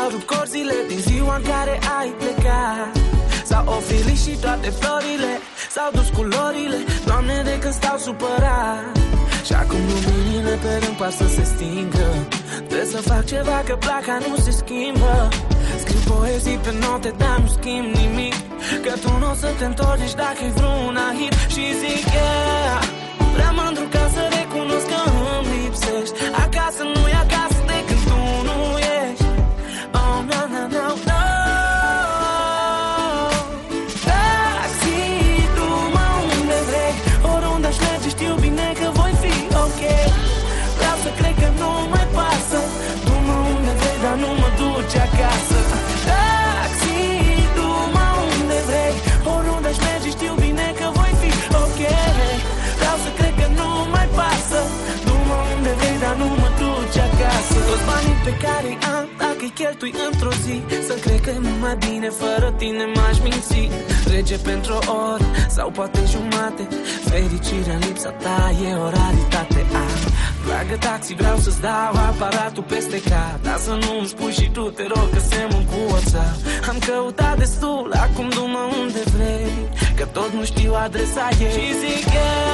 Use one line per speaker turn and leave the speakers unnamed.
Mi-au rupt corzile din ziua în care ai plecat. S-au ofilit și toate florile, s-au dus culorile, Doamne, de când stau supărat. Și acum luminile pe rând par să se stingă. Trebuie să fac ceva că placa nu se schimbă. Scriu poezii pe note, dar nu schimb nimic, că tu nu o să te întorci dacă-i vreuna hit. Și zic, yeah, prea mândru ca să recunosc că îmi lipsești. Acasă nu-i acasă de când tu nu ești. Oh, no, no, no, no. Taxi, du-mă unde vrei, oriunde aș merge știu bine că voi fi ok. Vreau să cred că nu mai pasă, du-mă unde vrei, dar nu mă duci acasă. Taxi, du-mă unde vrei, oriunde aș merge știu bine că voi fi ok. Vreau să cred că nu mai pasă, du-mă unde vrei, dar nu mă duci acasă. Toți banii pe care-i am, dacă-i cheltui într-o zi, să cred că e mult mai bine, fără tine m-aș minți. Trece pentru o oră sau poate jumate, fericirea în lipsa ta e o raritate. Dragă taxi, vreau să-ți dau aparatul peste cap, dar să nu-mi spui și tu, te rog, că semăn cu WhatsApp. Am căutat destul, acum du-mă unde vrei, că tot nu știu adresa ei. Și zic, yeah,